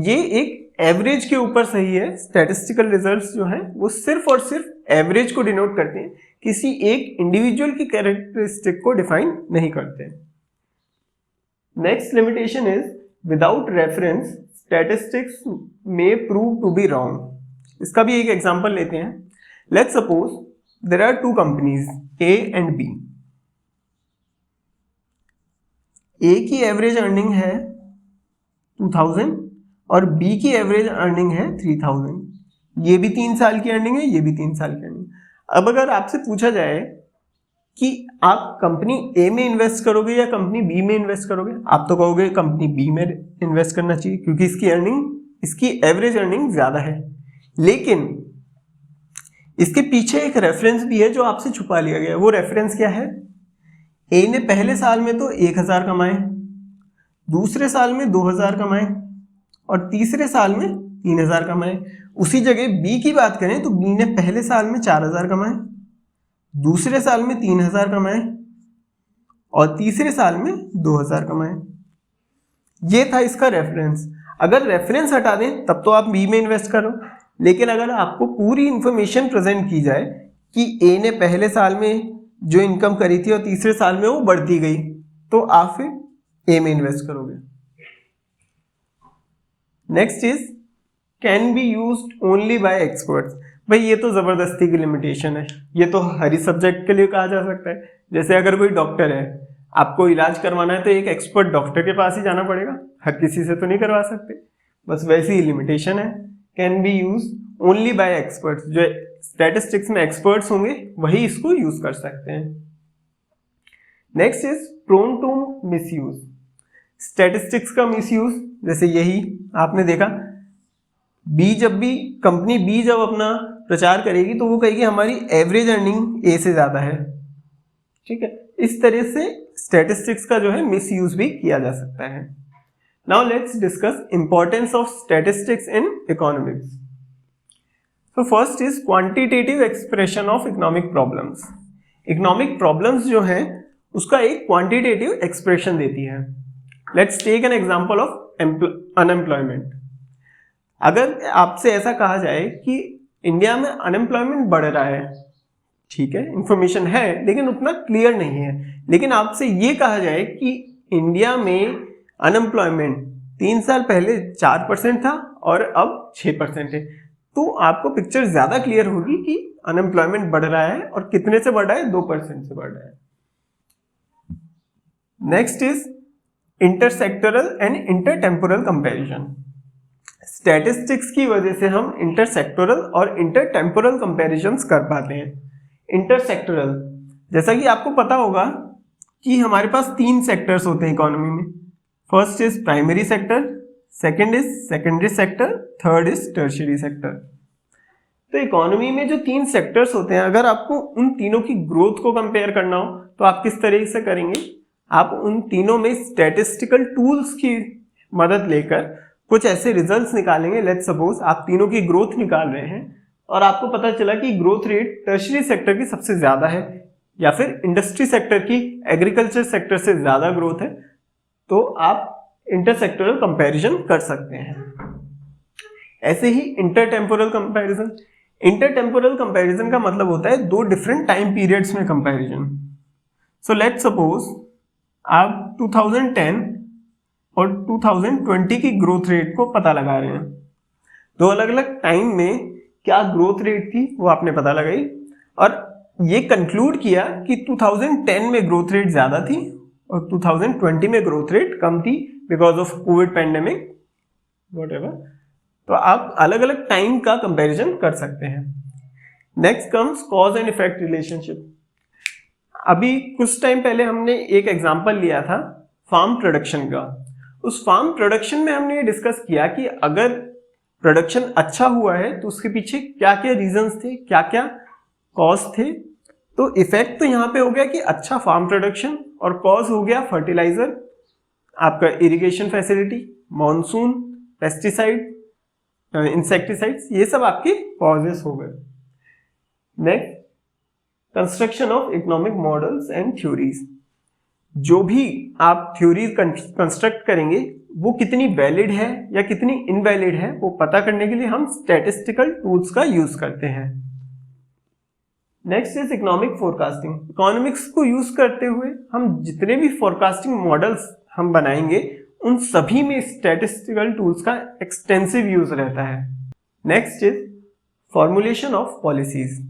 ये एक एवरेज के ऊपर सही है। स्टैटिस्टिकल रिजल्ट्स जो हैं वो सिर्फ और सिर्फ एवरेज को डिनोट करते हैं, किसी एक इंडिविजुअल की कैरेक्टरिस्टिक को डिफाइन नहीं करते। Next limitation is without reference statistics may prove to be wrong. इसका भी एक एग्जांपल लेते हैं। Let's suppose there are two companies A and B. A की एवरेज अर्निंग है 2000 और बी की एवरेज अर्निंग है 3000। ये भी 3 साल की अर्निंग है, ये भी 3 साल की अर्निंग। अब अगर आपसे पूछा जाए कि आप कंपनी ए में इन्वेस्ट करोगे या कंपनी बी में इन्वेस्ट करोगे, आप तो कहोगे कंपनी बी में इन्वेस्ट करना चाहिए क्योंकि इसकी एवरेज अर्निंग ज्यादा है। लेकिन इसके पीछे एक रेफरेंस भी है जो आपसे छुपा लिया गया है। वो रेफरेंस क्या है? ए ने पहले साल में तो 1000 कमाए, दूसरे साल में 2000 कमाए और तीसरे साल में 3000 कमाए। उसी जगह बी की बात करें तो बी ने पहले साल में 4000 कमाए, दूसरे साल में 3000 कमाए और तीसरे साल में 2000 कमाए। ये था इसका रेफरेंस। अगर रेफरेंस हटा दें तब तो आप बी में इन्वेस्ट करो, लेकिन अगर आपको पूरी इंफॉर्मेशन प्रेजेंट की जाए कि ए ने पहले साल में जो इनकम करी थी और तीसरे साल में वो बढ़ती गई, तो आप फिर ए में इन्वेस्ट करोगे। Next is can be used only by experts. भाई ये तो जबरदस्ती की लिमिटेशन है, ये तो हर ही सब्जेक्ट के लिए कहा जा सकता है। जैसे अगर कोई डॉक्टर है, आपको इलाज करवाना है तो एक एक्सपर्ट डॉक्टर के पास ही जाना पड़ेगा, हर किसी से तो नहीं करवा सकते। बस वैसी ही लिमिटेशन है, can be use only by experts. जो स्टैटिस्टिक्स में एक्सपर्ट्स होंगे वही इसको यूज कर सकते हैं। Next is prone to misuse. Statistics का मिसयूज जैसे यही आपने देखा, कंपनी बी जब अपना प्रचार करेगी तो वो कहेगी हमारी एवरेज अर्निंग ए से ज्यादा है। ठीक है, इस तरह से स्टैटिस्टिक्स का जो है मिसयूज भी किया जा सकता है। Now let's discuss importance of statistics in economics. तो first is quantitative expression of economic problems. Economic problems जो है उसका एक क्वांटिटेटिव एक्सप्रेशन देती है। Let's take an example of unemployment. अगर आपसे ऐसा कहा जाए कि इंडिया में अनएम्प्लॉयमेंट बढ़ रहा है, ठीक है, इंफॉर्मेशन है लेकिन उतना क्लियर नहीं है, लेकिन आपसे ये कहा जाए कि इंडिया में अनएम्प्लॉयमेंट 3 साल पहले 4% था और अब 6% है, तो आपको पिक्चर ज्यादा क्लियर होगी कि अनएम्प्लॉयमेंट बढ़ रहा है और कितने से बढ़ रहा है, 2% से बढ़ रहा है। Next is intersectoral and intertemporal comparison. Statistics की वजह से हम इंटरसेक्टोरल और इंटरटेम्पोरल कंपैरिजंस कर पाते हैं। इंटरसेक्टरल, जैसा कि आपको पता होगा कि हमारे पास 3 सेक्टर्स होते हैं इकोनॉमी में। First is primary sector, second is secondary sector, third is tertiary sector. तो इकोनॉमी में जो 3 सेक्टर्स होते हैं, अगर आपको उन तीनों की ग्रोथ को कंपेयर करना हो तो आप किस तरह से करेंगे? आप उन तीनों में स्टैटिस्टिकल टूल्स की मदद लेकर कुछ ऐसे रिजल्ट्स निकालेंगे। लेट्स सपोज आप तीनों की ग्रोथ निकाल रहे हैं और आपको पता चला कि ग्रोथ रेट टर्शियरी सेक्टर की सबसे ज्यादा है या फिर इंडस्ट्री सेक्टर की एग्रीकल्चर सेक्टर से ज्यादा ग्रोथ है, तो आप इंटरसेक्टरल कंपैरिजन कर सकते हैं। ऐसे ही इंटरटेम्पोरल कंपैरिजन। इंटरटेम्पोरल कंपैरिजन का मतलब होता है 2 डिफरेंट टाइम पीरियड्स में कंपैरिजन। सो लेट्स सपोज आप 2010 और 2020 की ग्रोथ रेट को पता लगा रहे हैं। 2 अलग अलग टाइम में क्या ग्रोथ रेट थी वो आपने पता लगाई और ये कंक्लूड किया कि 2010 में ग्रोथ रेट ज्यादा थी और 2020 में ग्रोथ रेट कम थी because of Covid pandemic whatever. तो आप अलग अलग टाइम का कंपैरिजन कर सकते हैं। Next comes cause and effect relationship. अभी कुछ टाइम पहले हमने एक एग्जांपल लिया था फार्म प्रोडक्शन का। उस फार्म प्रोडक्शन में हमने ये डिस्कस किया कि अगर प्रोडक्शन अच्छा हुआ है तो उसके पीछे क्या क्या रीजंस थे, क्या क्या कॉज थे। तो इफेक्ट तो यहाँ पे हो गया कि अच्छा फार्म प्रोडक्शन और कॉज हो गया फर्टिलाइजर आपका irrigation facility, monsoon, pesticide, insecticides, ये सब आपके कॉजेस हो गए। Next, construction of economic models and theories. जो भी आप थ्योरीज कंस्ट्रक्ट करेंगे वो कितनी वैलिड है या कितनी इनवैलिड है वो पता करने के लिए हम स्टैटिस्टिकल टूल्स का यूज करते हैं। Next is economic forecasting. Economics को यूज करते हुए हम जितने भी फोरकास्टिंग मॉडल्स हम बनाएंगे उन सभी में स्टैटिस्टिकल टूल्स का एक्सटेंसिव यूज रहता है। Next is formulation of policies.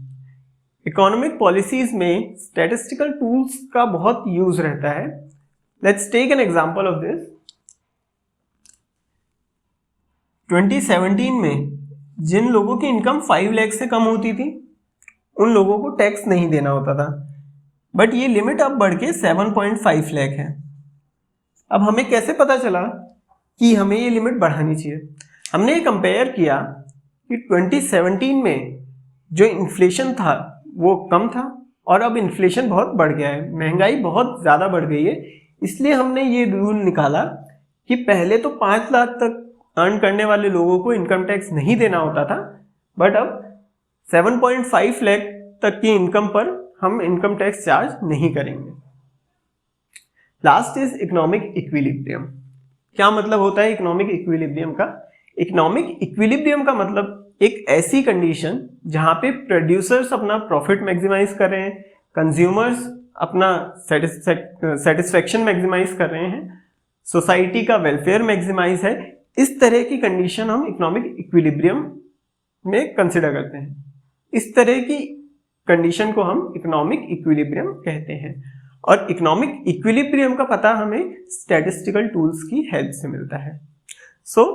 Economic policies में स्टैटिस्टिकल टूल्स का बहुत यूज रहता है। Let's take an example of this. 2017 में जिन लोगों की इनकम 5 लाख से कम होती थी उन लोगों को टैक्स नहीं देना होता था, बट ये लिमिट अब बढ़ के 7.5 लाख है। अब हमें कैसे पता चला कि हमें ये लिमिट बढ़ानी चाहिए? हमने ये कंपेयर किया कि 2017 में जो इन्फ्लेशन था वो कम था और अब इन्फ्लेशन बहुत बढ़ गया है, महंगाई बहुत ज़्यादा बढ़ गई है। इसलिए हमने ये रूल निकाला कि पहले तो 5 लाख तक अर्न करने वाले लोगों को इनकम टैक्स नहीं देना होता था, बट अब 7.5 लाख तक की इनकम पर हम इनकम टैक्स चार्ज नहीं करेंगे। Last is economic equilibrium. क्या मतलब होता है इकोनॉमिक इक्विलिब्रियम का? इकोनॉमिक इक्विलिब्रियम का मतलब एक ऐसी कंडीशन जहां पे प्रोड्यूसर्स अपना प्रॉफिट मैक्सिमाइज कर रहे हैं, कंज्यूमर्स अपना सेटिस्फेक्शन मैक्सिमाइज कर रहे हैं, सोसाइटी का वेलफेयर मैक्सिमाइज है। इस तरह की कंडीशन हम इकोनॉमिक इक्विलिब्रियम में कंसिडर करते हैं। इस तरह की कंडीशन को हम इकोनॉमिक इक्विलिब्रियम कहते हैं और इकोनॉमिक इक्विलिब्रियम का पता हमें स्टैटिस्टिकल टूल्स की हेल्प से मिलता है। सो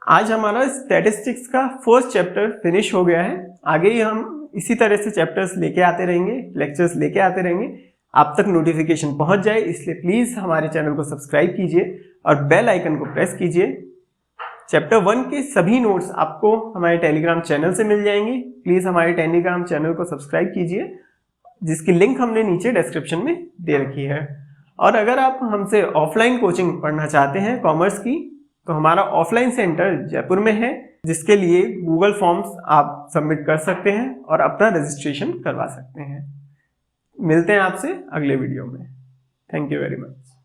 आज हमारा स्टैटिस्टिक्स का फर्स्ट चैप्टर फिनिश हो गया है। आगे ही हम इसी तरह से चैप्टर्स लेके आते रहेंगे, लेक्चर्स लेके आते रहेंगे, आप तक नोटिफिकेशन पहुंच जाए। इसलिए प्लीज़ हमारे चैनल को सब्सक्राइब कीजिए और बेल आइकन को प्रेस कीजिए। चैप्टर 1 के सभी नोट्स आपको हमारे टेलीग्राम चैनल से मिल जाएंगे। प्लीज़ हमारे टेलीग्राम चैनल को सब्सक्राइब कीजिए, जिसकी लिंक हमने नीचे डिस्क्रिप्शन में दे रखी है। और अगर आप हमसे ऑफलाइन कोचिंग पढ़ना चाहते हैं कॉमर्स की, तो हमारा ऑफलाइन सेंटर जयपुर में है, जिसके लिए गूगल फॉर्म्स आप सबमिट कर सकते हैं और अपना रजिस्ट्रेशन करवा सकते हैं। मिलते हैं आपसे अगले वीडियो में। Thank you very much.